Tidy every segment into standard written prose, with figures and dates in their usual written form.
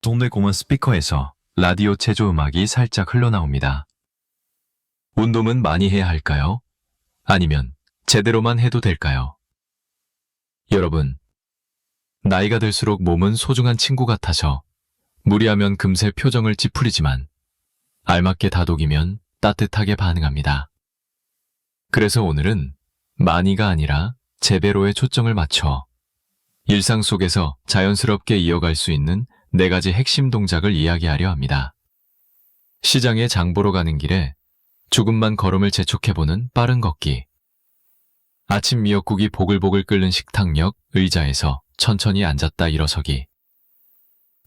동네 공원 스피커에서 라디오 체조 음악이 살짝 흘러나옵니다. 운동은 많이 해야 할까요? 아니면 제대로만 해도 될까요? 여러분, 나이가 들수록 몸은 소중한 친구 같아서 무리하면 금세 표정을 찌푸리지만 알맞게 다독이면 따뜻하게 반응합니다. 그래서 오늘은 많이가 아니라 제대로에 초점을 맞춰 일상 속에서 자연스럽게 이어갈 수 있는 4가지 핵심 동작을 이야기하려 합니다. 시장에 장 보러 가는 길에 조금만 걸음을 재촉해보는 빠른 걷기. 아침 미역국이 보글보글 끓는 식탁역 의자에서 천천히 앉았다 일어서기.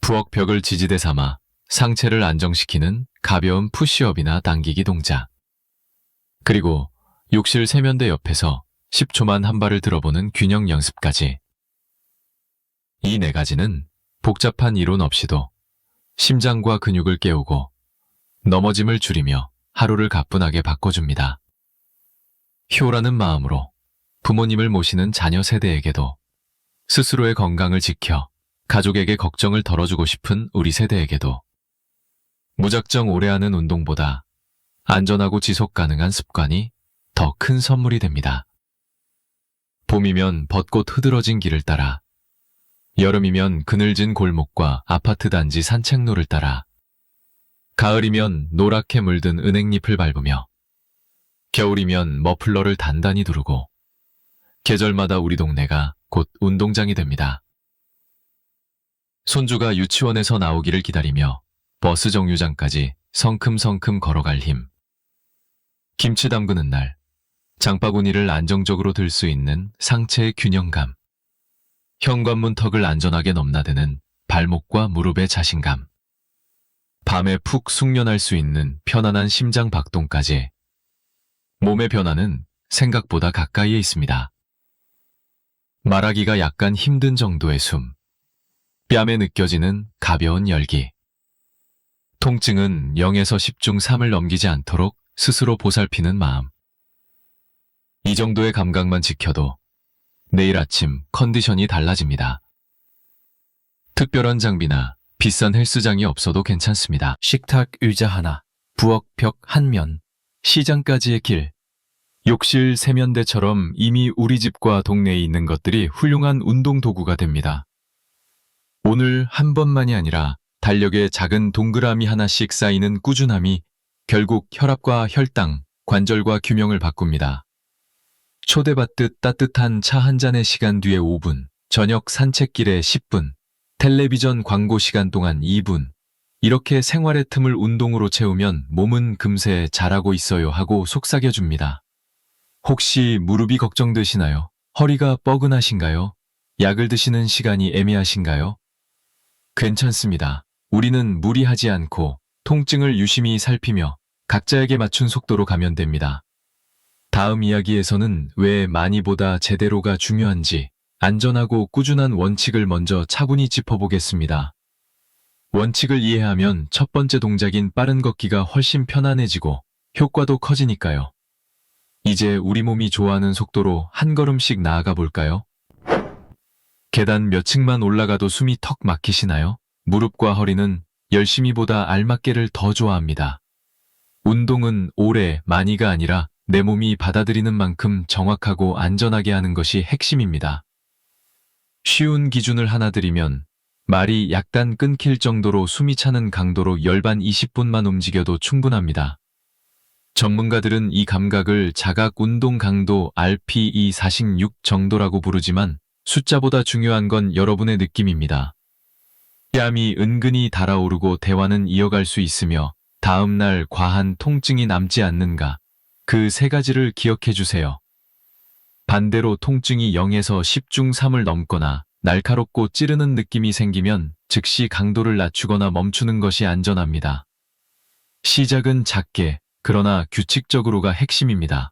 부엌 벽을 지지대 삼아 상체를 안정시키는 가벼운 푸시업이나 당기기 동작. 그리고 욕실 세면대 옆에서 10초만 한 발을 들어보는 균형 연습까지. 이 4가지는 복잡한 이론 없이도 심장과 근육을 깨우고 넘어짐을 줄이며 하루를 가뿐하게 바꿔줍니다. 효라는 마음으로 부모님을 모시는 자녀 세대에게도, 스스로의 건강을 지켜 가족에게 걱정을 덜어주고 싶은 우리 세대에게도 무작정 오래 하는 운동보다 안전하고 지속 가능한 습관이 더 큰 선물이 됩니다. 봄이면 벚꽃 흐드러진 길을 따라, 여름이면 그늘진 골목과 아파트 단지 산책로를 따라, 가을이면 노랗게 물든 은행잎을 밟으며, 겨울이면 머플러를 단단히 두르고, 계절마다 우리 동네가 곧 운동장이 됩니다. 손주가 유치원에서 나오기를 기다리며 버스 정류장까지 성큼성큼 걸어갈 힘. 김치 담그는 날, 장바구니를 안정적으로 들 수 있는 상체의 균형감. 현관문 턱을 안전하게 넘나드는 발목과 무릎의 자신감. 밤에 푹 숙련할 수 있는 편안한 심장 박동까지. 몸의 변화는 생각보다 가까이에 있습니다. 말하기가 약간 힘든 정도의 숨. 뺨에 느껴지는 가벼운 열기. 통증은 0에서 10 중 3을 넘기지 않도록 스스로 보살피는 마음. 이 정도의 감각만 지켜도 내일 아침 컨디션이 달라집니다. 특별한 장비나 비싼 헬스장이 없어도 괜찮습니다. 식탁 의자 하나, 부엌 벽 한 면, 시장까지의 길. 욕실 세면대처럼 이미 우리 집과 동네에 있는 것들이 훌륭한 운동 도구가 됩니다. 오늘 한 번만이 아니라 달력에 작은 동그라미 하나씩 쌓이는 꾸준함이 결국 혈압과 혈당, 관절과 균형을 바꿉니다. 초대받듯 따뜻한 차 한 잔의 시간 뒤에 5분, 저녁 산책길에 10분, 텔레비전 광고 시간 동안 2분, 이렇게 생활의 틈을 운동으로 채우면 몸은 금세 잘하고 있어요 하고 속삭여줍니다. 혹시 무릎이 걱정되시나요? 허리가 뻐근하신가요? 약을 드시는 시간이 애매하신가요? 괜찮습니다. 우리는 무리하지 않고 통증을 유심히 살피며 각자에게 맞춘 속도로 가면 됩니다. 다음 이야기에서는 왜 많이보다 제대로가 중요한지 안전하고 꾸준한 원칙을 먼저 차분히 짚어보겠습니다. 원칙을 이해하면 첫 번째 동작인 빠른 걷기가 훨씬 편안해지고 효과도 커지니까요. 이제 우리 몸이 좋아하는 속도로 한 걸음씩 나아가 볼까요? 계단 몇 층만 올라가도 숨이 턱 막히시나요? 무릎과 허리는 열심히보다 알맞게를 더 좋아합니다. 운동은 오래, 많이가 아니라 내 몸이 받아들이는 만큼 정확하고 안전하게 하는 것이 핵심입니다. 쉬운 기준을 하나 드리면 말이 약간 끊길 정도로 숨이 차는 강도로 열반 20분만 움직여도 충분합니다. 전문가들은 이 감각을 자각 운동 강도 RPE 46 정도라고 부르지만 숫자보다 중요한 건 여러분의 느낌입니다. 뺨이 은근히 달아오르고 대화는 이어갈 수 있으며 다음날 과한 통증이 남지 않는가, 그 3가지를 기억해 주세요. 반대로 통증이 0에서 10 중 3을 넘거나 날카롭고 찌르는 느낌이 생기면 즉시 강도를 낮추거나 멈추는 것이 안전합니다. 시작은 작게, 그러나 규칙적으로가 핵심입니다.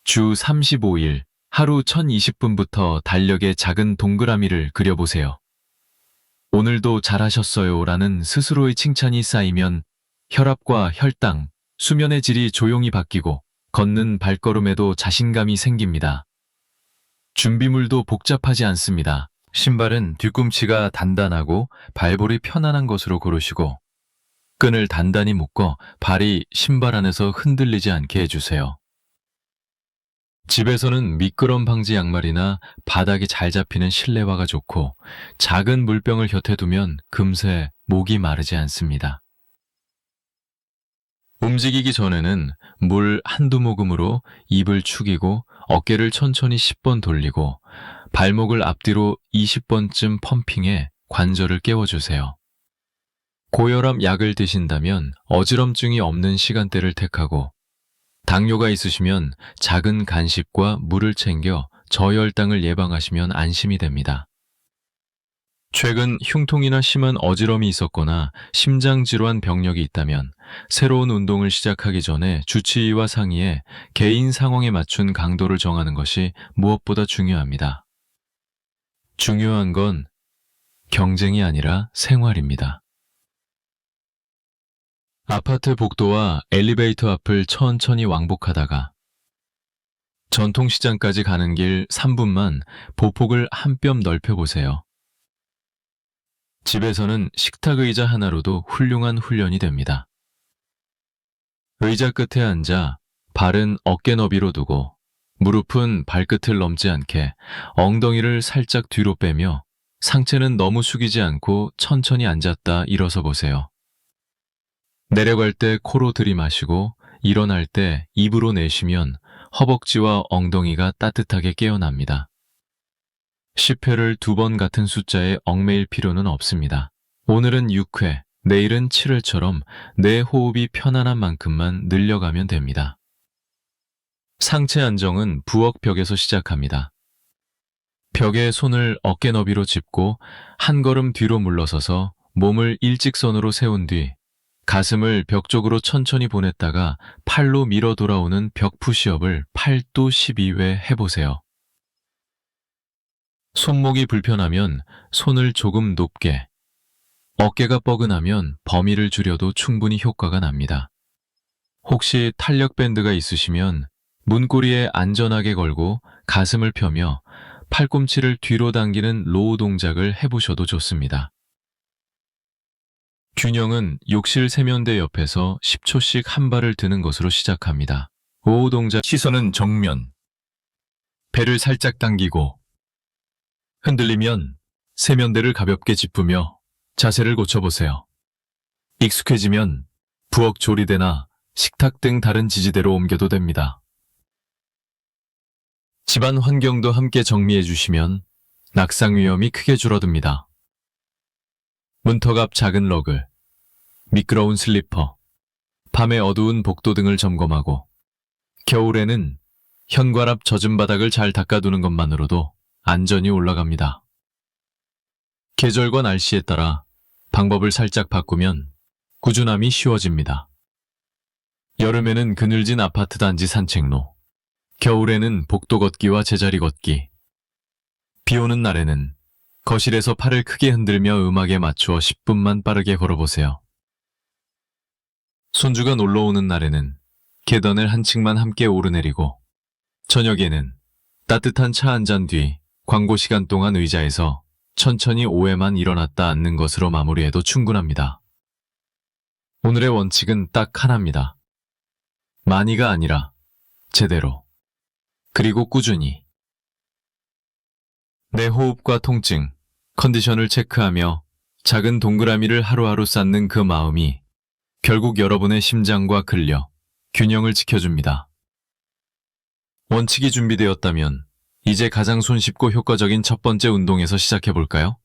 주 35일, 하루 1020분부터 달력에 작은 동그라미를 그려보세요. 오늘도 잘하셨어요 라는 스스로의 칭찬이 쌓이면 혈압과 혈당, 수면의 질이 조용히 바뀌고 걷는 발걸음에도 자신감이 생깁니다. 준비물도 복잡하지 않습니다. 신발은 뒤꿈치가 단단하고 발볼이 편안한 것으로 고르시고 끈을 단단히 묶어 발이 신발 안에서 흔들리지 않게 해주세요. 집에서는 미끄럼 방지 양말이나 바닥이 잘 잡히는 실내화가 좋고 작은 물병을 곁에 두면 금세 목이 마르지 않습니다. 움직이기 전에는 물 한두 모금으로 입을 축이고 어깨를 천천히 10번 돌리고 발목을 앞뒤로 20번쯤 펌핑해 관절을 깨워주세요. 고혈압 약을 드신다면 어지럼증이 없는 시간대를 택하고 당뇨가 있으시면 작은 간식과 물을 챙겨 저혈당을 예방하시면 안심이 됩니다. 최근 흉통이나 심한 어지럼이 있었거나 심장질환 병력이 있다면 새로운 운동을 시작하기 전에 주치의와 상의해 개인 상황에 맞춘 강도를 정하는 것이 무엇보다 중요합니다. 중요한 건 경쟁이 아니라 생활입니다. 아파트 복도와 엘리베이터 앞을 천천히 왕복하다가 전통시장까지 가는 길 3분만 보폭을 한 뼘 넓혀보세요. 집에서는 식탁 의자 하나로도 훌륭한 훈련이 됩니다. 의자 끝에 앉아 발은 어깨 너비로 두고 무릎은 발끝을 넘지 않게 엉덩이를 살짝 뒤로 빼며 상체는 너무 숙이지 않고 천천히 앉았다 일어서 보세요. 내려갈 때 코로 들이마시고 일어날 때 입으로 내쉬면 허벅지와 엉덩이가 따뜻하게 깨어납니다. 10회를 2번 같은 숫자에 얽매일 필요는 없습니다. 오늘은 6회, 내일은 7회처럼 내 호흡이 편안한 만큼만 늘려가면 됩니다. 상체 안정은 부엌 벽에서 시작합니다. 벽에 손을 어깨 너비로 짚고 한 걸음 뒤로 물러서서 몸을 일직선으로 세운 뒤 가슴을 벽 쪽으로 천천히 보냈다가 팔로 밀어 돌아오는 벽 푸시업을 8도 12회 해보세요. 손목이 불편하면 손을 조금 높게, 어깨가 뻐근하면 범위를 줄여도 충분히 효과가 납니다. 혹시 탄력 밴드가 있으시면 문고리에 안전하게 걸고 가슴을 펴며 팔꿈치를 뒤로 당기는 로우 동작을 해보셔도 좋습니다. 균형은 욕실 세면대 옆에서 10초씩 한 발을 드는 것으로 시작합니다. 로우 동작 시선은 정면, 배를 살짝 당기고 흔들리면 세면대를 가볍게 짚으며 자세를 고쳐보세요. 익숙해지면 부엌 조리대나 식탁 등 다른 지지대로 옮겨도 됩니다. 집안 환경도 함께 정리해 주시면 낙상 위험이 크게 줄어듭니다. 문턱 앞 작은 러그, 미끄러운 슬리퍼, 밤에 어두운 복도 등을 점검하고 겨울에는 현관 앞 젖은 바닥을 잘 닦아두는 것만으로도 안전이 올라갑니다. 계절과 날씨에 따라 방법을 살짝 바꾸면 꾸준함이 쉬워집니다. 여름에는 그늘진 아파트 단지 산책로, 겨울에는 복도 걷기와 제자리 걷기, 비 오는 날에는 거실에서 팔을 크게 흔들며 음악에 맞추어 10분만 빠르게 걸어보세요. 손주가 놀러 오는 날에는 계단을 한 층만 함께 오르내리고, 저녁에는 따뜻한 차 한 잔 뒤 광고 시간 동안 의자에서 천천히 5회만 일어났다 앉는 것으로 마무리해도 충분합니다. 오늘의 원칙은 딱 하나입니다. 많이가 아니라 제대로, 그리고 꾸준히. 내 호흡과 통증, 컨디션을 체크하며 작은 동그라미를 하루하루 쌓는 그 마음이 결국 여러분의 심장과 근력, 균형을 지켜줍니다. 원칙이 준비되었다면 이제 가장 손쉽고 효과적인 첫 번째 운동에서 시작해볼까요?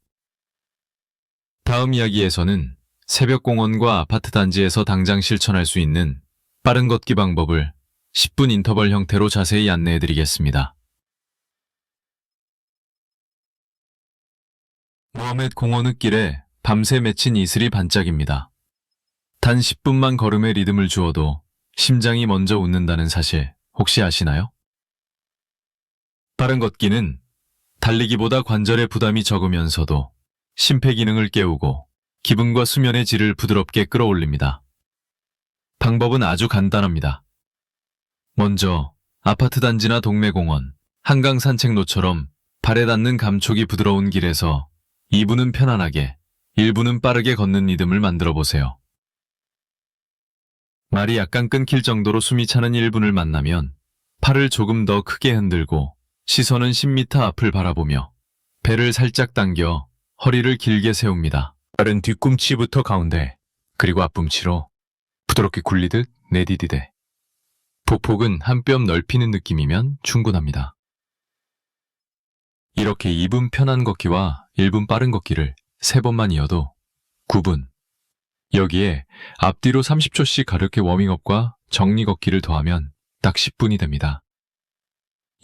다음 이야기에서는 새벽 공원과 아파트 단지에서 당장 실천할 수 있는 빠른 걷기 방법을 10분 인터벌 형태로 자세히 안내해드리겠습니다. 모하메드 공원 흙길에 밤새 맺힌 이슬이 반짝입니다. 단 10분만 걸음에 리듬을 주어도 심장이 먼저 웃는다는 사실 혹시 아시나요? 빠른 걷기는 달리기보다 관절의 부담이 적으면서도 심폐기능을 깨우고 기분과 수면의 질을 부드럽게 끌어올립니다. 방법은 아주 간단합니다. 먼저 아파트 단지나 동네 공원, 한강 산책로처럼 발에 닿는 감촉이 부드러운 길에서 2분은 편안하게, 1분은 빠르게 걷는 리듬을 만들어 보세요. 말이 약간 끊길 정도로 숨이 차는 1분을 만나면 팔을 조금 더 크게 흔들고 시선은 10m 앞을 바라보며 배를 살짝 당겨 허리를 길게 세웁니다. 발은 뒤꿈치부터 가운데, 그리고 앞꿈치로 부드럽게 굴리듯 내디디되. 보폭은 한 뼘 넓히는 느낌이면 충분합니다. 이렇게 2분 편한 걷기와 1분 빠른 걷기를 3번만 이어도 9분. 여기에 앞뒤로 30초씩 가볍게 워밍업과 정리 걷기를 더하면 딱 10분이 됩니다.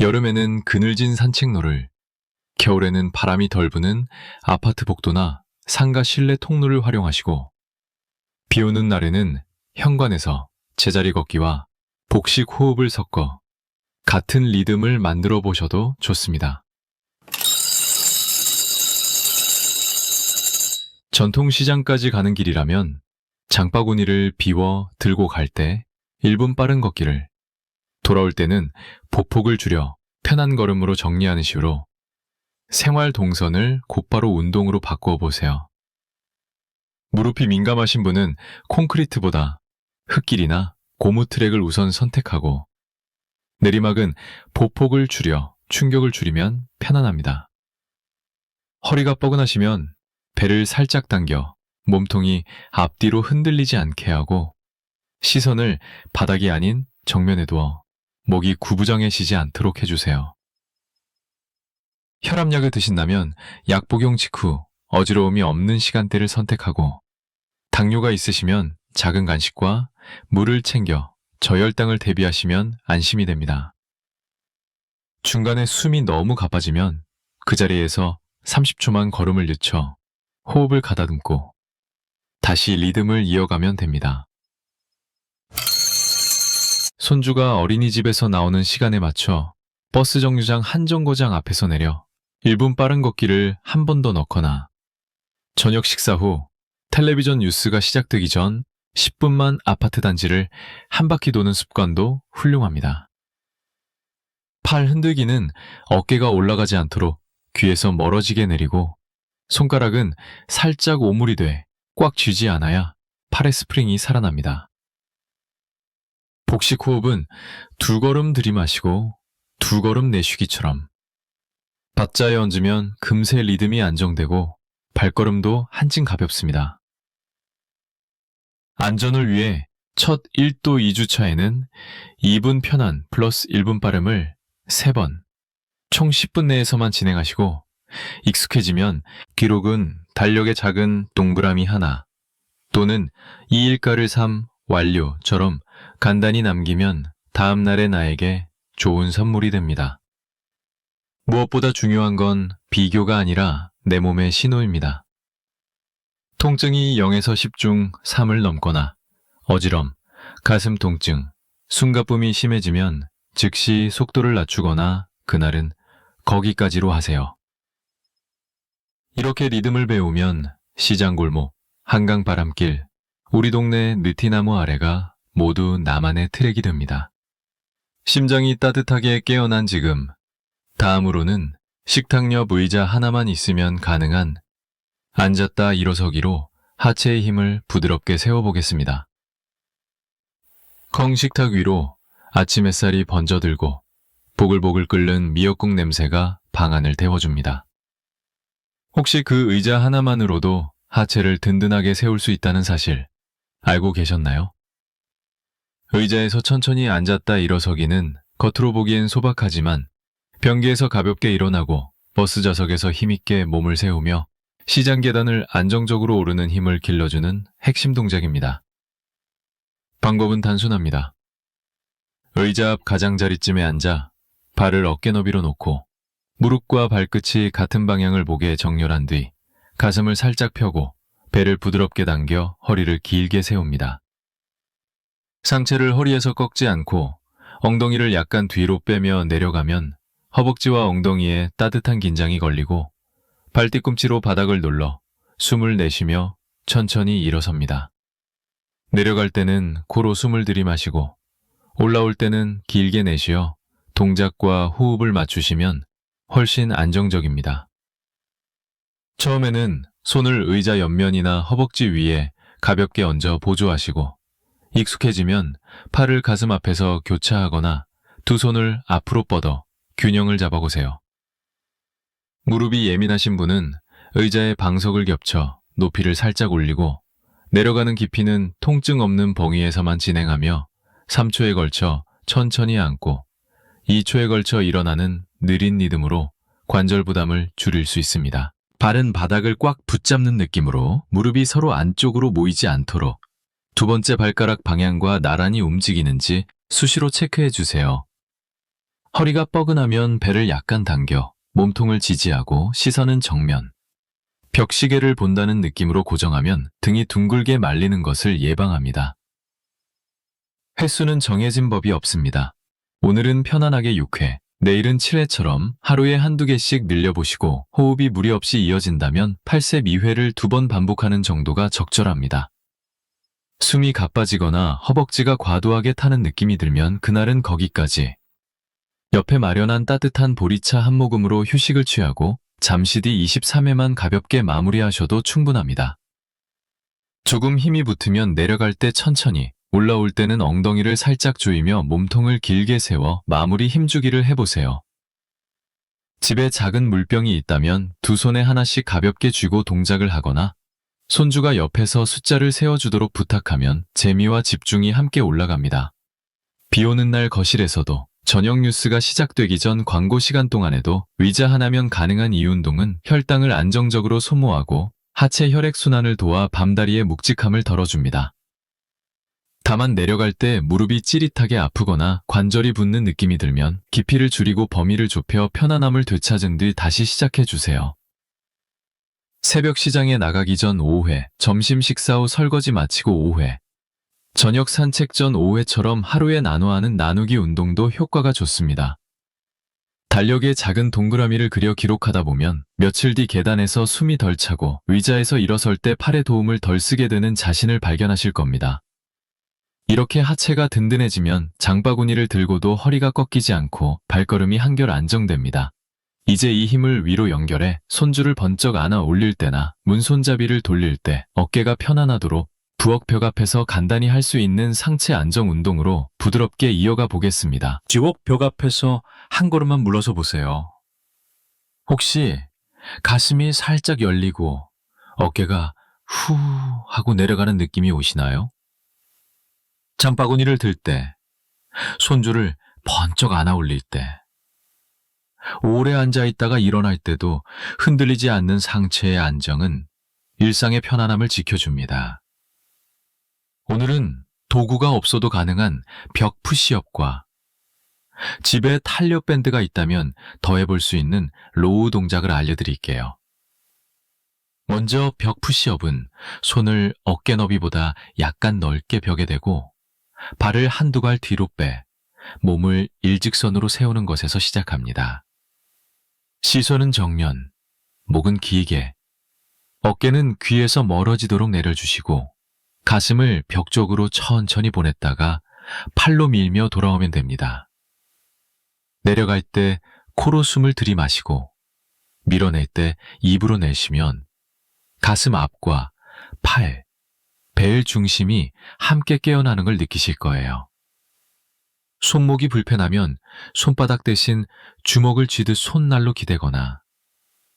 여름에는 그늘진 산책로를, 겨울에는 바람이 덜 부는 아파트 복도나 상가 실내 통로를 활용하시고, 비 오는 날에는 현관에서 제자리 걷기와 복식 호흡을 섞어 같은 리듬을 만들어 보셔도 좋습니다. 전통시장까지 가는 길이라면 장바구니를 비워 들고 갈 때 1분 빠른 걷기를, 돌아올 때는 보폭을 줄여 편한 걸음으로 정리하는 식으로 생활 동선을 곧바로 운동으로 바꾸어 보세요. 무릎이 민감하신 분은 콘크리트보다 흙길이나 고무 트랙을 우선 선택하고, 내리막은 보폭을 줄여 충격을 줄이면 편안합니다. 허리가 뻐근하시면 배를 살짝 당겨 몸통이 앞뒤로 흔들리지 않게 하고, 시선을 바닥이 아닌 정면에 두어 목이 구부정해지지 않도록 해주세요. 혈압약을 드신다면 약 복용 직후 어지러움이 없는 시간대를 선택하고, 당뇨가 있으시면 작은 간식과 물을 챙겨 저혈당을 대비하시면 안심이 됩니다. 중간에 숨이 너무 가빠지면 그 자리에서 30초만 걸음을 늦춰 호흡을 가다듬고 다시 리듬을 이어가면 됩니다. 손주가 어린이집에서 나오는 시간에 맞춰 버스 정류장 한 정거장 앞에서 내려 1분 빠른 걷기를 한 번 더 넣거나, 저녁 식사 후 텔레비전 뉴스가 시작되기 전 10분만 아파트 단지를 한 바퀴 도는 습관도 훌륭합니다. 팔 흔들기는 어깨가 올라가지 않도록 귀에서 멀어지게 내리고, 손가락은 살짝 오물이 돼 꽉 쥐지 않아야 팔의 스프링이 살아납니다. 복식 호흡은 2걸음 들이마시고 2걸음 내쉬기처럼 받자에 얹으면 금세 리듬이 안정되고 발걸음도 한층 가볍습니다. 안전을 위해 첫 1도 2주차에는 2분 편안 플러스 1분 빠름을 3번, 총 10분 내에서만 진행하시고, 익숙해지면 기록은 달력의 작은 동그라미 하나 또는 2일가를 3 완료처럼 간단히 남기면 다음날의 나에게 좋은 선물이 됩니다. 무엇보다 중요한 건 비교가 아니라 내 몸의 신호입니다. 통증이 0에서 10 중 3을 넘거나 어지럼, 가슴 통증, 숨가쁨이 심해지면 즉시 속도를 낮추거나 그날은 거기까지로 하세요. 이렇게 리듬을 배우면 시장 골목, 한강 바람길, 우리 동네 느티나무 아래가 모두 나만의 트랙이 됩니다. 심장이 따뜻하게 깨어난 지금, 다음으로는 식탁 옆 의자 하나만 있으면 가능한 앉았다 일어서기로 하체의 힘을 부드럽게 세워보겠습니다. 컹식탁 위로 아침 햇살이 번져들고 보글보글 끓는 미역국 냄새가 방안을 데워줍니다. 혹시 그 의자 하나만으로도 하체를 든든하게 세울 수 있다는 사실 알고 계셨나요? 의자에서 천천히 앉았다 일어서기는 겉으로 보기엔 소박하지만 변기에서 가볍게 일어나고 버스 좌석에서 힘있게 몸을 세우며 시장 계단을 안정적으로 오르는 힘을 길러주는 핵심 동작입니다. 방법은 단순합니다. 의자 앞 가장자리쯤에 앉아 발을 어깨 너비로 놓고 무릎과 발끝이 같은 방향을 보게 정렬한 뒤 가슴을 살짝 펴고 배를 부드럽게 당겨 허리를 길게 세웁니다. 상체를 허리에서 꺾지 않고 엉덩이를 약간 뒤로 빼며 내려가면 허벅지와 엉덩이에 따뜻한 긴장이 걸리고 발뒤꿈치로 바닥을 눌러 숨을 내쉬며 천천히 일어섭니다. 내려갈 때는 코로 숨을 들이마시고 올라올 때는 길게 내쉬어 동작과 호흡을 맞추시면 훨씬 안정적입니다. 처음에는 손을 의자 옆면이나 허벅지 위에 가볍게 얹어 보조하시고 익숙해지면 팔을 가슴 앞에서 교차하거나 두 손을 앞으로 뻗어 균형을 잡아보세요. 무릎이 예민하신 분은 의자에 방석을 겹쳐 높이를 살짝 올리고 내려가는 깊이는 통증 없는 벙이에서만 진행하며 3초에 걸쳐 천천히 앉고 2초에 걸쳐 일어나는 느린 리듬으로 관절 부담을 줄일 수 있습니다. 발은 바닥을 꽉 붙잡는 느낌으로 무릎이 서로 안쪽으로 모이지 않도록 두 번째 발가락 방향과 나란히 움직이는지 수시로 체크해 주세요. 허리가 뻐근하면 배를 약간 당겨 몸통을 지지하고 시선은 정면. 벽시계를 본다는 느낌으로 고정하면 등이 둥글게 말리는 것을 예방합니다. 횟수는 정해진 법이 없습니다. 오늘은 편안하게 6회, 내일은 7회처럼 하루에 한두 개씩 늘려보시고 호흡이 무리 없이 이어진다면 8세 2회를 2번 반복하는 정도가 적절합니다. 숨이 가빠지거나 허벅지가 과도하게 타는 느낌이 들면 그날은 거기까지. 옆에 마련한 따뜻한 보리차 한 모금으로 휴식을 취하고 잠시 뒤 23회만 가볍게 마무리하셔도 충분합니다. 조금 힘이 붙으면 내려갈 때 천천히, 올라올 때는 엉덩이를 살짝 조이며 몸통을 길게 세워 마무리 힘주기를 해보세요. 집에 작은 물병이 있다면 두 손에 하나씩 가볍게 쥐고 동작을 하거나 손주가 옆에서 숫자를 세워주도록 부탁하면 재미와 집중이 함께 올라갑니다. 비 오는 날 거실에서도 저녁 뉴스가 시작되기 전 광고 시간 동안에도 의자 하나면 가능한 이 운동은 혈당을 안정적으로 소모하고 하체 혈액순환을 도와 밤다리의 묵직함을 덜어줍니다. 다만 내려갈 때 무릎이 찌릿하게 아프거나 관절이 붓는 느낌이 들면 깊이를 줄이고 범위를 좁혀 편안함을 되찾은 뒤 다시 시작해주세요. 새벽 시장에 나가기 전 5회, 점심 식사 후 설거지 마치고 5회, 저녁 산책 전 5회처럼 하루에 나눠하는 나누기 운동도 효과가 좋습니다. 달력에 작은 동그라미를 그려 기록하다 보면 며칠 뒤 계단에서 숨이 덜 차고 의자에서 일어설 때 팔에 도움을 덜 쓰게 되는 자신을 발견하실 겁니다. 이렇게 하체가 든든해지면 장바구니를 들고도 허리가 꺾이지 않고 발걸음이 한결 안정됩니다. 이제 이 힘을 위로 연결해 손줄을 번쩍 안아 올릴 때나 문손잡이를 돌릴 때 어깨가 편안하도록 부엌 벽 앞에서 간단히 할 수 있는 상체 안정 운동으로 부드럽게 이어가 보겠습니다. 부엌 벽 앞에서 한 걸음만 물러서 보세요. 혹시 가슴이 살짝 열리고 어깨가 후 하고 내려가는 느낌이 오시나요? 장바구니를 들 때, 손줄을 번쩍 안아 올릴 때, 오래 앉아 있다가 일어날 때도 흔들리지 않는 상체의 안정은 일상의 편안함을 지켜줍니다. 오늘은 도구가 없어도 가능한 벽 푸시업과 집에 탄력 밴드가 있다면 더해볼 수 있는 로우 동작을 알려드릴게요. 먼저 벽 푸시업은 손을 어깨 너비보다 약간 넓게 벽에 대고 발을 한두 발 뒤로 빼 몸을 일직선으로 세우는 것에서 시작합니다. 시선은 정면, 목은 길게, 어깨는 귀에서 멀어지도록 내려주시고 가슴을 벽 쪽으로 천천히 보냈다가 팔로 밀며 돌아오면 됩니다. 내려갈 때 코로 숨을 들이마시고 밀어낼 때 입으로 내쉬면 가슴 앞과 팔, 배의 중심이 함께 깨어나는 걸 느끼실 거예요. 손목이 불편하면 손바닥 대신 주먹을 쥐듯 손날로 기대거나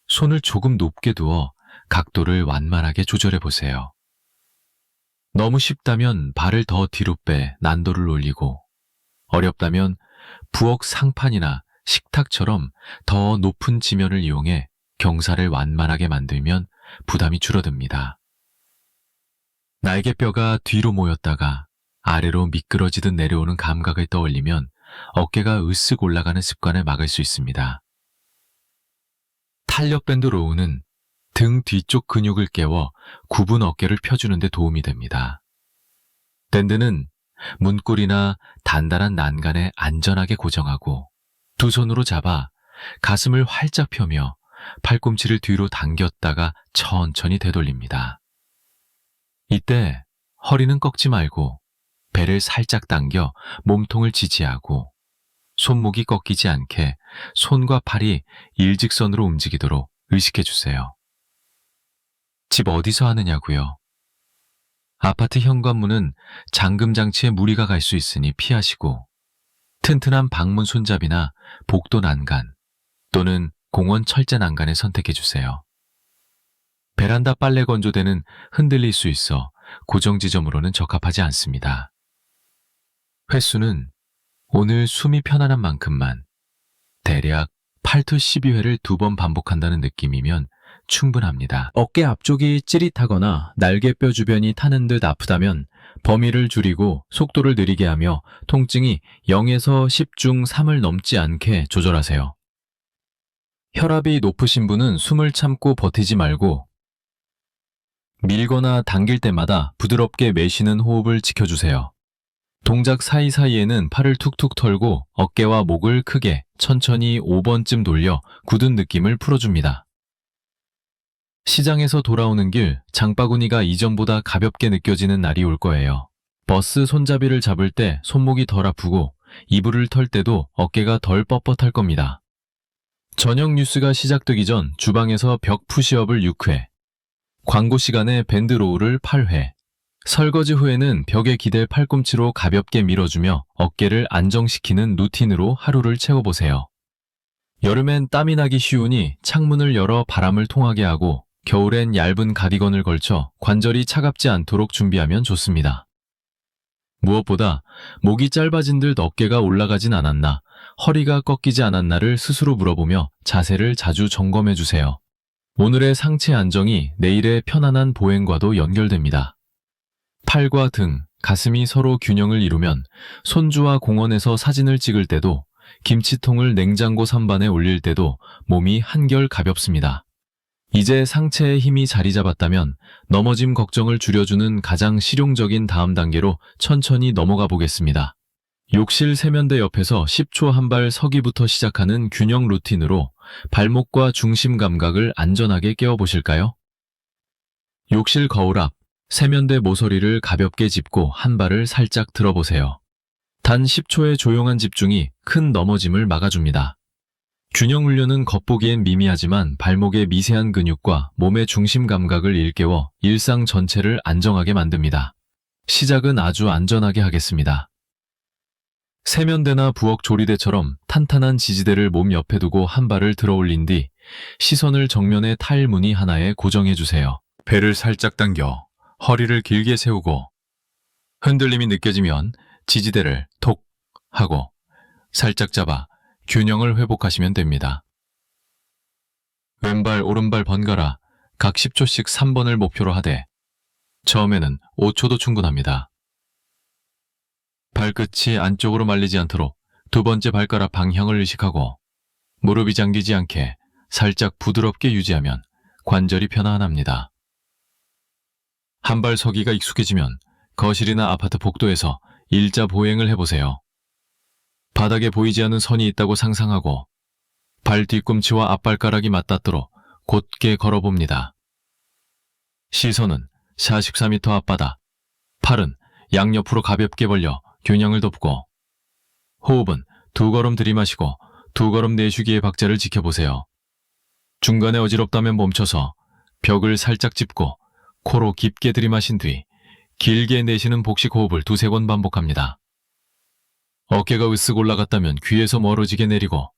손을 조금 높게 두어 각도를 완만하게 조절해 보세요. 너무 쉽다면 발을 더 뒤로 빼 난도를 올리고 어렵다면 부엌 상판이나 식탁처럼 더 높은 지면을 이용해 경사를 완만하게 만들면 부담이 줄어듭니다. 날개뼈가 뒤로 모였다가 아래로 미끄러지듯 내려오는 감각을 떠올리면 어깨가 으쓱 올라가는 습관을 막을 수 있습니다. 탄력밴드 로우는 등 뒤쪽 근육을 깨워 굽은 어깨를 펴주는 데 도움이 됩니다. 밴드는 문고리나 단단한 난간에 안전하게 고정하고 두 손으로 잡아 가슴을 활짝 펴며 팔꿈치를 뒤로 당겼다가 천천히 되돌립니다. 이때 허리는 꺾지 말고 배를 살짝 당겨 몸통을 지지하고 손목이 꺾이지 않게 손과 팔이 일직선으로 움직이도록 의식해 주세요. 집 어디서 하느냐고요? 아파트 현관문은 잠금 장치에 무리가 갈 수 있으니 피하시고, 튼튼한 방문 손잡이나 복도 난간 또는 공원 철제 난간을 선택해 주세요. 베란다 빨래 건조대는 흔들릴 수 있어 고정 지점으로는 적합하지 않습니다. 횟수는 오늘 숨이 편안한 만큼만, 대략 8to 12회를 2번 반복한다는 느낌이면 충분합니다. 어깨 앞쪽이 찌릿하거나 날개뼈 주변이 타는 듯 아프다면 범위를 줄이고 속도를 느리게 하며 통증이 0에서 10 중 3을 넘지 않게 조절하세요. 혈압이 높으신 분은 숨을 참고 버티지 말고 밀거나 당길 때마다 부드럽게 매시는 호흡을 지켜주세요. 동작 사이사이에는 팔을 툭툭 털고 어깨와 목을 크게 천천히 5번쯤 돌려 굳은 느낌을 풀어줍니다. 시장에서 돌아오는 길 장바구니가 이전보다 가볍게 느껴지는 날이 올 거예요. 버스 손잡이를 잡을 때 손목이 덜 아프고 이불을 털 때도 어깨가 덜 뻣뻣할 겁니다. 저녁 뉴스가 시작되기 전 주방에서 벽 푸시업을 6회, 광고 시간에 밴드로우를 8회, 설거지 후에는 벽에 기댈 팔꿈치로 가볍게 밀어주며 어깨를 안정시키는 루틴으로 하루를 채워보세요. 여름엔 땀이 나기 쉬우니 창문을 열어 바람을 통하게 하고 겨울엔 얇은 가디건을 걸쳐 관절이 차갑지 않도록 준비하면 좋습니다. 무엇보다 목이 짧아진 듯 어깨가 올라가진 않았나, 허리가 꺾이지 않았나를 스스로 물어보며 자세를 자주 점검해주세요. 오늘의 상체 안정이 내일의 편안한 보행과도 연결됩니다. 팔과 등, 가슴이 서로 균형을 이루면 손주와 공원에서 사진을 찍을 때도, 김치통을 냉장고 선반에 올릴 때도 몸이 한결 가볍습니다. 이제 상체에 힘이 자리 잡았다면 넘어짐 걱정을 줄여주는 가장 실용적인 다음 단계로 천천히 넘어가 보겠습니다. 욕실 세면대 옆에서 10초 한 발 서기부터 시작하는 균형 루틴으로 발목과 중심 감각을 안전하게 깨워보실까요? 욕실 거울 앞, 세면대 모서리를 가볍게 짚고 한 발을 살짝 들어보세요. 단 10초의 조용한 집중이 큰 넘어짐을 막아줍니다. 균형 훈련은 겉보기엔 미미하지만 발목의 미세한 근육과 몸의 중심 감각을 일깨워 일상 전체를 안정하게 만듭니다. 시작은 아주 안전하게 하겠습니다. 세면대나 부엌 조리대처럼 탄탄한 지지대를 몸 옆에 두고 한 발을 들어 올린 뒤 시선을 정면의 타일 무늬 하나에 고정해주세요. 배를 살짝 당겨 허리를 길게 세우고 흔들림이 느껴지면 지지대를 톡 하고 살짝 잡아 균형을 회복하시면 됩니다. 왼발 오른발 번갈아 각 10초씩 3번을 목표로 하되 처음에는 5초도 충분합니다. 발끝이 안쪽으로 말리지 않도록 두 번째 발가락 방향을 의식하고 무릎이 잠기지 않게 살짝 부드럽게 유지하면 관절이 편안합니다. 한 발 서기가 익숙해지면 거실이나 아파트 복도에서 일자 보행을 해보세요. 바닥에 보이지 않는 선이 있다고 상상하고 발 뒤꿈치와 앞발가락이 맞닿도록 곧게 걸어봅니다. 시선은 44m 앞바다, 팔은 양옆으로 가볍게 벌려 균형을 돕고 호흡은 2걸음 들이마시고 2걸음 내쉬기의 박자를 지켜보세요. 중간에 어지럽다면 멈춰서 벽을 살짝 짚고 코로 깊게 들이마신 뒤 길게 내쉬는 복식 호흡을 2-3번 반복합니다. 어깨가 으쓱 올라갔다면 귀에서 멀어지게 내리고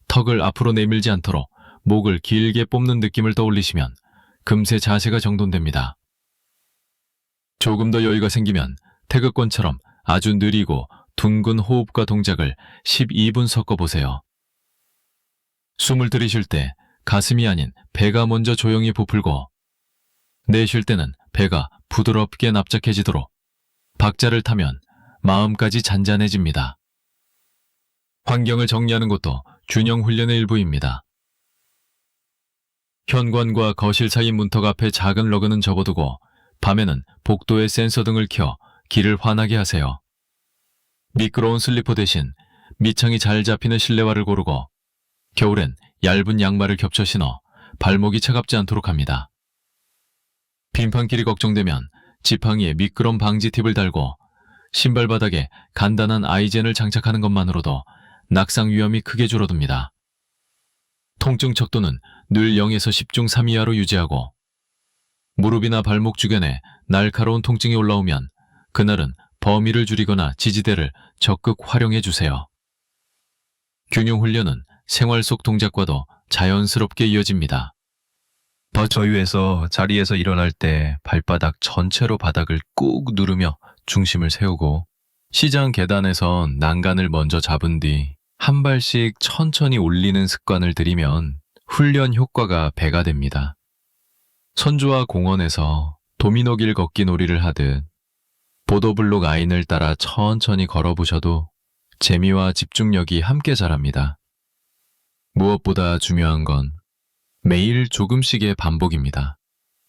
턱을 앞으로 내밀지 않도록 목을 길게 뽑는 느낌을 떠올리시면 금세 자세가 정돈됩니다. 조금 더 여유가 생기면 태극권처럼 아주 느리고 둥근 호흡과 동작을 12분 섞어보세요. 숨을 들이쉴 때 가슴이 아닌 배가 먼저 조용히 부풀고 내쉴 때는 배가 부드럽게 납작해지도록 박자를 타면 마음까지 잔잔해집니다. 환경을 정리하는 것도 균형 훈련의 일부입니다. 현관과 거실 사이 문턱 앞에 작은 러그는 접어두고 밤에는 복도에 센서 등을 켜 길을 환하게 하세요. 미끄러운 슬리퍼 대신 밑창이 잘 잡히는 실내화를 고르고 겨울엔 얇은 양말을 겹쳐 신어 발목이 차갑지 않도록 합니다. 빙판길이 걱정되면 지팡이에 미끄럼 방지 팁을 달고 신발 바닥에 간단한 아이젠을 장착하는 것만으로도 낙상 위험이 크게 줄어듭니다. 통증 척도는 늘 0에서 10중 3 이하로 유지하고 무릎이나 발목 주변에 날카로운 통증이 올라오면 그날은 범위를 줄이거나 지지대를 적극 활용해 주세요. 균형 훈련은 생활 속 동작과도 자연스럽게 이어집니다. 저유에서 자리에서 일어날 때 발바닥 전체로 바닥을 꾹 누르며 중심을 세우고 시장 계단에선 난간을 먼저 잡은 뒤 한 발씩 천천히 올리는 습관을 들이면 훈련 효과가 배가 됩니다. 선주와 공원에서 도미노길 걷기 놀이를 하듯 보도블록 아인을 따라 천천히 걸어보셔도 재미와 집중력이 함께 자랍니다. 무엇보다 중요한 건 매일 조금씩의 반복입니다.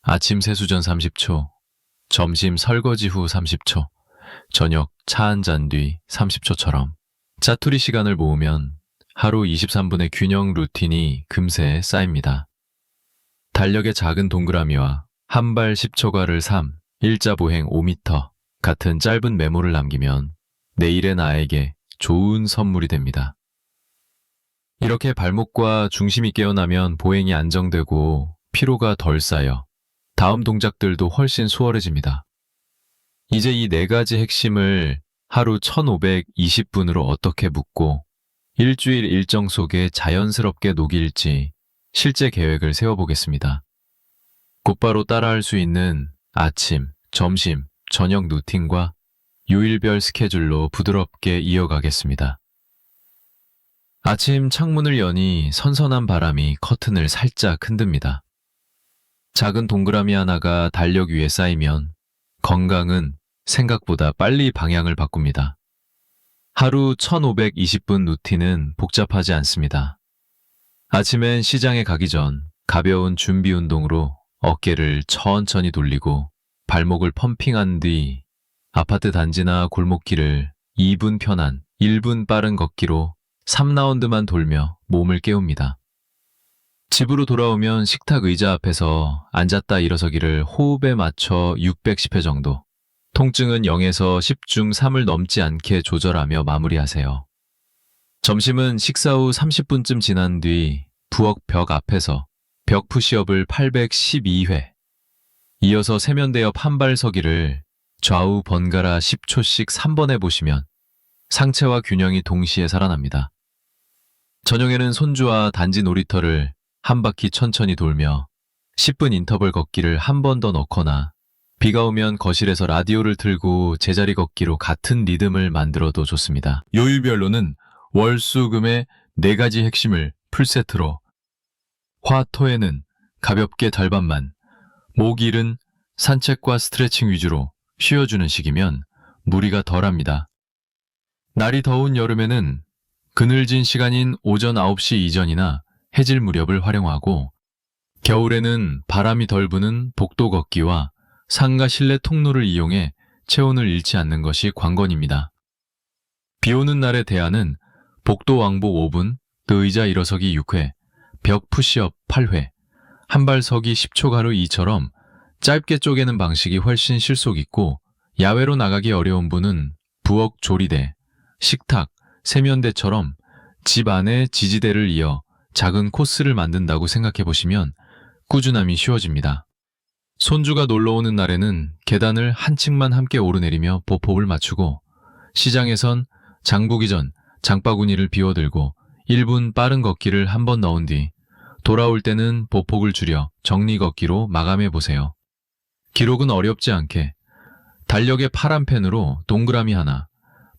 아침 세수 전 30초, 점심 설거지 후 30초, 저녁 차 한 잔 뒤 30초처럼 짜투리 시간을 모으면 하루 23분의 균형 루틴이 금세 쌓입니다. 달력의 작은 동그라미와 한 발 10초가를 3, 일자 보행 5m 같은 짧은 메모를 남기면 내일의 나에게 좋은 선물이 됩니다. 이렇게 발목과 중심이 깨어나면 보행이 안정되고 피로가 덜 쌓여 다음 동작들도 훨씬 수월해집니다. 이제 이 4가지 핵심을 하루 1520분으로 어떻게 묶고 일주일 일정 속에 자연스럽게 녹일지 실제 계획을 세워보겠습니다. 곧바로 따라할 수 있는 아침, 점심, 저녁 루틴과 요일별 스케줄로 부드럽게 이어가겠습니다. 아침 창문을 여니 선선한 바람이 커튼을 살짝 흔듭니다. 작은 동그라미 하나가 달력 위에 쌓이면 건강은 생각보다 빨리 방향을 바꿉니다. 하루 1520분 루틴은 복잡하지 않습니다. 아침엔 시장에 가기 전 가벼운 준비 운동으로 어깨를 천천히 돌리고 발목을 펌핑한 뒤 아파트 단지나 골목길을 2분 편한 1분 빠른 걷기로 3라운드만 돌며 몸을 깨웁니다. 집으로 돌아오면 식탁 의자 앞에서 앉았다 일어서기를 호흡에 맞춰 610회 정도, 통증은 0에서 10중 3을 넘지 않게 조절하며 마무리하세요. 점심은 식사 후 30분쯤 지난 뒤 부엌 벽 앞에서 벽 푸시업을 812회, 이어서 세면대 옆 한발 서기를 좌우 번갈아 10초씩 3번 해보시면 상체와 균형이 동시에 살아납니다. 저녁에는 손주와 단지 놀이터를 한 바퀴 천천히 돌며 10분 인터벌 걷기를 한 번 더 넣거나 비가 오면 거실에서 라디오를 틀고 제자리 걷기로 같은 리듬을 만들어도 좋습니다. 요일별로는 월, 수, 금의 4가지 핵심을 풀세트로, 화, 토에는 가볍게 절반만, 목, 일은 산책과 스트레칭 위주로 쉬어주는 식이면 무리가 덜합니다. 날이 더운 여름에는 그늘진 시간인 오전 9시 이전이나 해질 무렵을 활용하고, 겨울에는 바람이 덜 부는 복도 걷기와 상가 실내 통로를 이용해 체온을 잃지 않는 것이 관건입니다. 비 오는 날의 대안은 복도 왕복 5분, 의자 일어서기 6회, 벽 푸시업 8회, 한발 서기 10초 가루 2처럼 짧게 쪼개는 방식이 훨씬 실속 있고, 야외로 나가기 어려운 분은 부엌 조리대, 식탁, 세면대처럼 집 안에 지지대를 이어 작은 코스를 만든다고 생각해 보시면 꾸준함이 쉬워집니다. 손주가 놀러 오는 날에는 계단을 한 층만 함께 오르내리며 보폭을 맞추고, 시장에선 장 보기 전 장바구니를 비워들고 1분 빠른 걷기를 한 번 넣은 뒤 돌아올 때는 보폭을 줄여 정리 걷기로 마감해 보세요. 기록은 어렵지 않게 달력의 파란 펜으로 동그라미 하나,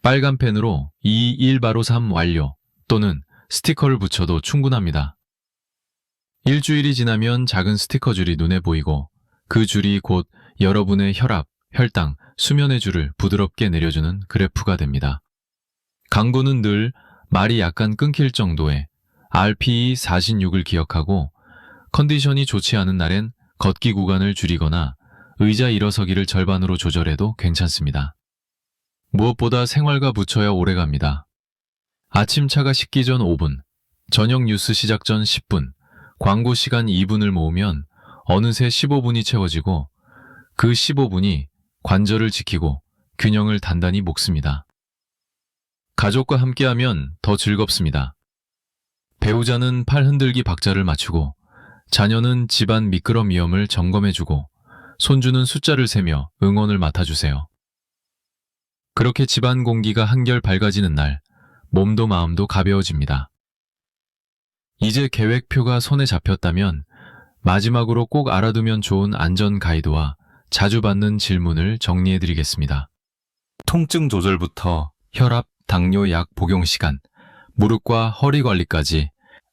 빨간 펜으로 2, 1 바로 3 완료 또는 스티커를 붙여도 충분합니다. 일주일이 지나면 작은 스티커 줄이 눈에 보이고 그 줄이 곧 여러분의 혈압, 혈당, 수면의 줄을 부드럽게 내려주는 그래프가 됩니다. 강구는 늘 말이 약간 끊길 정도의 RPE 46을 기억하고, 컨디션이 좋지 않은 날엔 걷기 구간을 줄이거나 의자 일어서기를 절반으로 조절해도 괜찮습니다. 무엇보다 생활과 붙여야 오래갑니다. 아침차가 식기 전 5분, 저녁 뉴스 시작 전 10분, 광고 시간 2분을 모으면 어느새 15분이 채워지고, 그 15분이 관절을 지키고 균형을 단단히 묶습니다. 가족과 함께하면 더 즐겁습니다. 배우자는 팔 흔들기 박자를 맞추고, 자녀는 집안 미끄럼 위험을 점검해주고, 손주는 숫자를 세며 응원을 맡아주세요. 그렇게 집안 공기가 한결 밝아지는 날, 몸도 마음도 가벼워집니다. 이제 계획표가 손에 잡혔다면 마지막으로 꼭 알아두면 좋은 안전 가이드와 자주 받는 질문을 정리해드리겠습니다. 통증 조절부터 혈압, 당뇨 약 복용 시간, 무릎과 허리 관리까지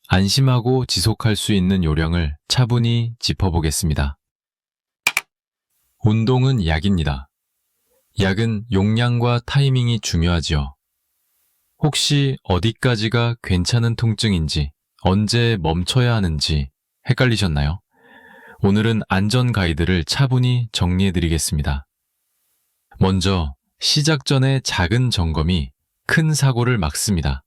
안심하고 지속할 수 있는 요령을 차분히 짚어보겠습니다. 운동은 약입니다. 약은 용량과 타이밍이 중요하지요. 혹시 어디까지가 괜찮은 통증인지, 언제 멈춰야 하는지 헷갈리셨나요? 오늘은 안전 가이드를 차분히 정리해드리겠습니다. 먼저 시작 전의 작은 점검이 큰 사고를 막습니다.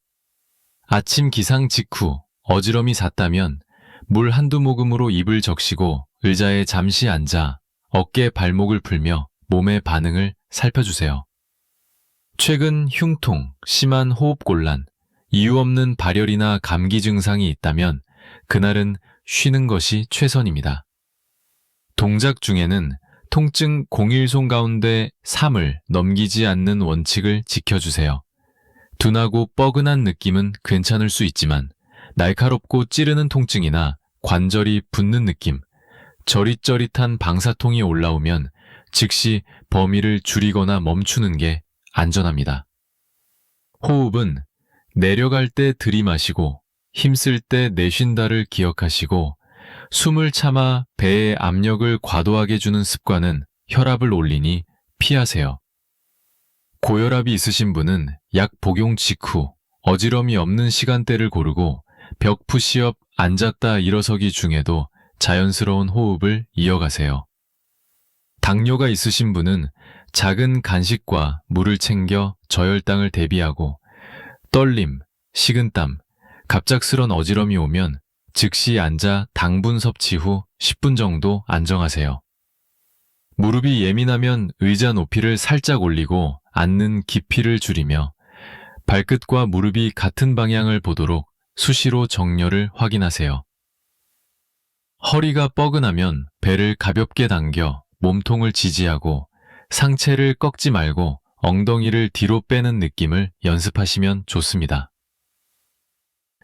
아침 기상 직후 어지럼이 샀다면 물 한두 모금으로 입을 적시고 의자에 잠시 앉아 어깨 발목을 풀며 몸의 반응을 살펴주세요. 최근 흉통, 심한 호흡곤란, 이유 없는 발열이나 감기 증상이 있다면 그날은 쉬는 것이 최선입니다. 동작 중에는 통증 01손 가운데 3을 넘기지 않는 원칙을 지켜주세요. 둔하고 뻐근한 느낌은 괜찮을 수 있지만 날카롭고 찌르는 통증이나 관절이 붓는 느낌, 저릿저릿한 방사통이 올라오면 즉시 범위를 줄이거나 멈추는 게 안전합니다. 호흡은 내려갈 때 들이마시고 힘쓸 때 내쉰다를 기억하시고 숨을 참아 배의 압력을 과도하게 주는 습관은 혈압을 올리니 피하세요. 고혈압이 있으신 분은 약 복용 직후 어지럼이 없는 시간대를 고르고 벽 푸시업, 앉았다 일어서기 중에도 자연스러운 호흡을 이어가세요. 당뇨가 있으신 분은 작은 간식과 물을 챙겨 저혈당을 대비하고 떨림, 식은땀, 갑작스런 어지럼이 오면 즉시 앉아 당분 섭취 후 10분 정도 안정하세요. 무릎이 예민하면 의자 높이를 살짝 올리고 앉는 깊이를 줄이며 발끝과 무릎이 같은 방향을 보도록 수시로 정렬을 확인하세요. 허리가 뻐근하면 배를 가볍게 당겨 몸통을 지지하고 상체를 꺾지 말고 엉덩이를 뒤로 빼는 느낌을 연습하시면 좋습니다.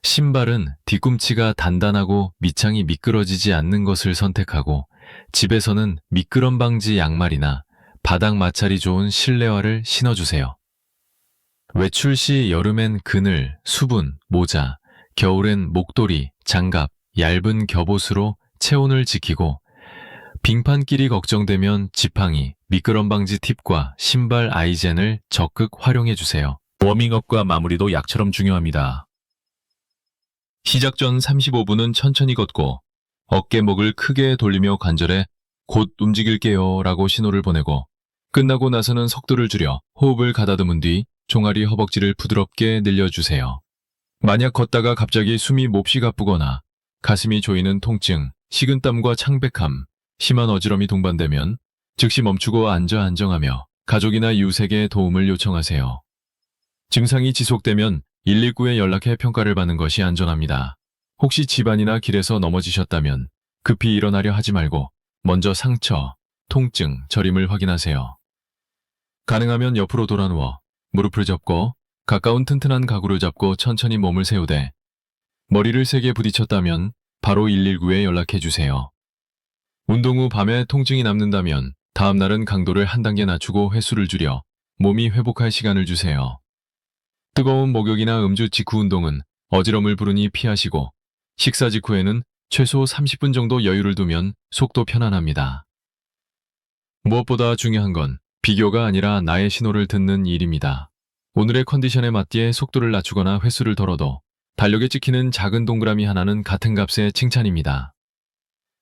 신발은 뒤꿈치가 단단하고 밑창이 미끄러지지 않는 것을 선택하고 집에서는 미끄럼 방지 양말이나 바닥 마찰이 좋은 실내화를 신어주세요. 외출 시 여름엔 그늘, 수분, 모자, 겨울엔 목도리, 장갑, 얇은 겹옷으로 체온을 지키고 빙판길이 걱정되면 지팡이, 미끄럼 방지 팁과 신발 아이젠을 적극 활용해주세요. 워밍업과 마무리도 약처럼 중요합니다. 시작 전 35분은 천천히 걷고 어깨목을 크게 돌리며 관절에 곧 움직일게요 라고 신호를 보내고 끝나고 나서는 속도를 줄여 호흡을 가다듬은 뒤 종아리 허벅지를 부드럽게 늘려주세요. 만약 걷다가 갑자기 숨이 몹시 가쁘거나 가슴이 조이는 통증, 식은땀과 창백함, 심한 어지럼이 동반되면 즉시 멈추고 안정하며 가족이나 이웃에게 도움을 요청하세요. 증상이 지속되면 119에 연락해 평가를 받는 것이 안전합니다. 혹시 집안이나 길에서 넘어지셨다면 급히 일어나려 하지 말고 먼저 상처, 통증, 저림을 확인하세요. 가능하면 옆으로 돌아 누워 무릎을 접고 가까운 튼튼한 가구를 잡고 천천히 몸을 세우되 머리를 세게 부딪혔다면 바로 119에 연락해 주세요. 운동 후 밤에 통증이 남는다면 다음 날은 강도를 한 단계 낮추고 횟수를 줄여 몸이 회복할 시간을 주세요. 뜨거운 목욕이나 음주 직후 운동은 어지럼을 부르니 피하시고 식사 직후에는 최소 30분 정도 여유를 두면 속도 편안합니다. 무엇보다 중요한 건 비교가 아니라 나의 신호를 듣는 일입니다. 오늘의 컨디션에 맞게 속도를 낮추거나 횟수를 덜어도 달력에 찍히는 작은 동그라미 하나는 같은 값의 칭찬입니다.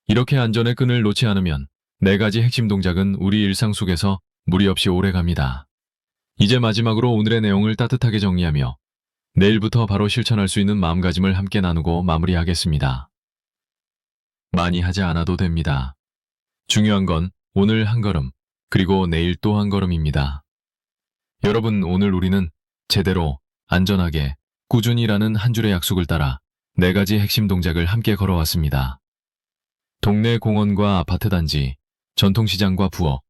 이렇게 안전의 끈을 놓지 않으면 4가지 핵심 동작은 우리 일상 속에서 무리 없이 오래갑니다. 이제 마지막으로 오늘의 내용을 따뜻하게 정리하며 내일부터 바로 실천할 수 있는 마음가짐을 함께 나누고 마무리하겠습니다. 많이 하지 않아도 됩니다. 중요한 건 오늘 한 걸음, 그리고 내일 또 한 걸음입니다. 여러분, 오늘 우리는 제대로 안전하게, 꾸준히 라는 한 줄의 약속을 따라 4가지 핵심 동작을 함께 걸어왔습니다. 동네 공원과 아파트 단지, 전통시장과 부엌,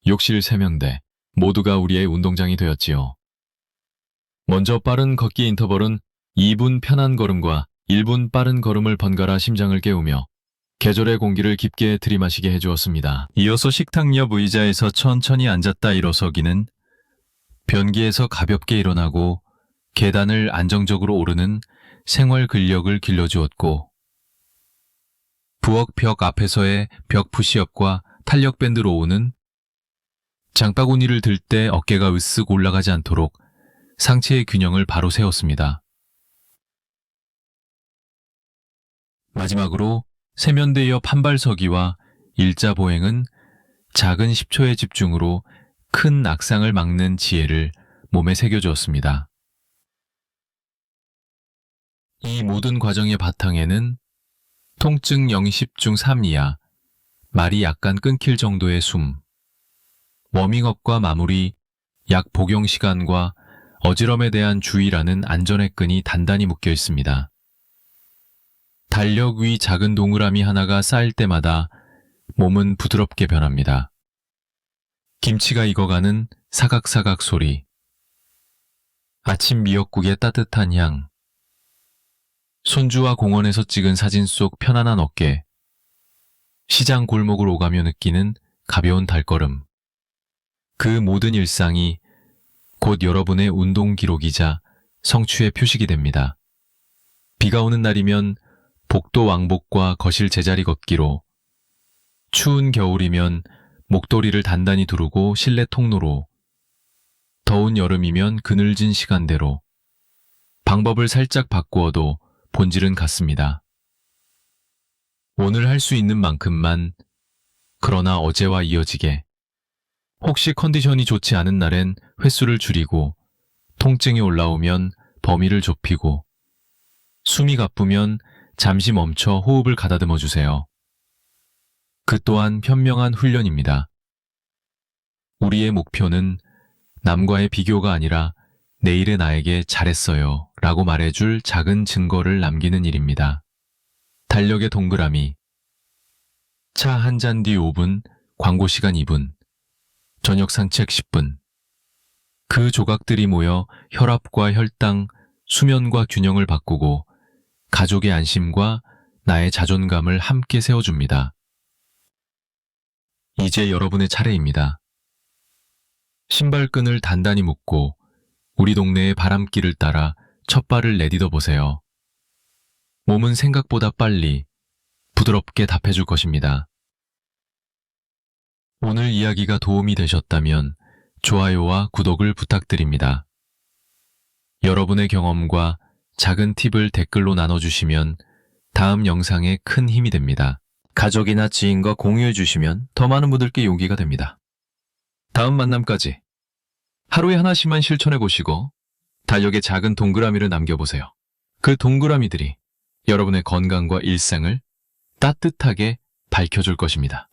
욕실 세면대, 모두가 우리의 운동장이 되었지요. 먼저 빠른 걷기 인터벌은 2분 편한 걸음과 1분 빠른 걸음을 번갈아 심장을 깨우며 계절의 공기를 깊게 들이마시게 해주었습니다. 이어서 식탁 옆 의자에서 천천히 앉았다 일어서기는 변기에서 가볍게 일어나고 계단을 안정적으로 오르는 생활 근력을 길러주었고, 부엌 벽 앞에서의 벽 푸시업과 탄력 밴드로 오는 장바구니를 들 때 어깨가 으쓱 올라가지 않도록 상체의 균형을 바로 세웠습니다. 마지막으로 세면대 옆 한발서기와 일자보행은 작은 10초의 집중으로 큰 악상을 막는 지혜를 몸에 새겨주었습니다. 이 모든 과정의 바탕에는 통증 0십 중 3 이하, 말이 약간 끊길 정도의 숨, 워밍업과 마무리, 약 복용 시간과 어지럼에 대한 주의라는 안전의 끈이 단단히 묶여 있습니다. 달력 위 작은 동그라미 하나가 쌓일 때마다 몸은 부드럽게 변합니다. 김치가 익어가는 사각사각 소리, 아침 미역국의 따뜻한 향, 손주와 공원에서 찍은 사진 속 편안한 어깨, 시장 골목을 오가며 느끼는 가벼운 발걸음. 그 모든 일상이 곧 여러분의 운동 기록이자 성취의 표식이 됩니다. 비가 오는 날이면 복도 왕복과 거실 제자리 걷기로, 추운 겨울이면 목도리를 단단히 두르고 실내 통로로, 더운 여름이면 그늘진 시간대로, 방법을 살짝 바꾸어도 본질은 같습니다. 오늘 할 수 있는 만큼만, 그러나 어제와 이어지게. 혹시 컨디션이 좋지 않은 날엔 횟수를 줄이고, 통증이 올라오면 범위를 좁히고, 숨이 가쁘면 잠시 멈춰 호흡을 가다듬어 주세요. 그 또한 현명한 훈련입니다. 우리의 목표는 남과의 비교가 아니라 내일의 나에게 잘했어요 라고 말해줄 작은 증거를 남기는 일입니다. 달력의 동그라미. 차 한 잔 뒤 5분, 광고 시간 2분, 저녁 산책 10분. 그 조각들이 모여 혈압과 혈당, 수면과 균형을 바꾸고 가족의 안심과 나의 자존감을 함께 세워줍니다. 이제 여러분의 차례입니다. 신발끈을 단단히 묶고 우리 동네의 바람길을 따라 첫 발을 내딛어 보세요. 몸은 생각보다 빨리, 부드럽게 답해줄 것입니다. 오늘 이야기가 도움이 되셨다면 좋아요와 구독을 부탁드립니다. 여러분의 경험과 작은 팁을 댓글로 나눠주시면 다음 영상에 큰 힘이 됩니다. 가족이나 지인과 공유해 주시면 더 많은 분들께 용기가 됩니다. 다음 만남까지 하루에 하나씩만 실천해 보시고 달력에 작은 동그라미를 남겨보세요. 그 동그라미들이 여러분의 건강과 일상을 따뜻하게 밝혀줄 것입니다.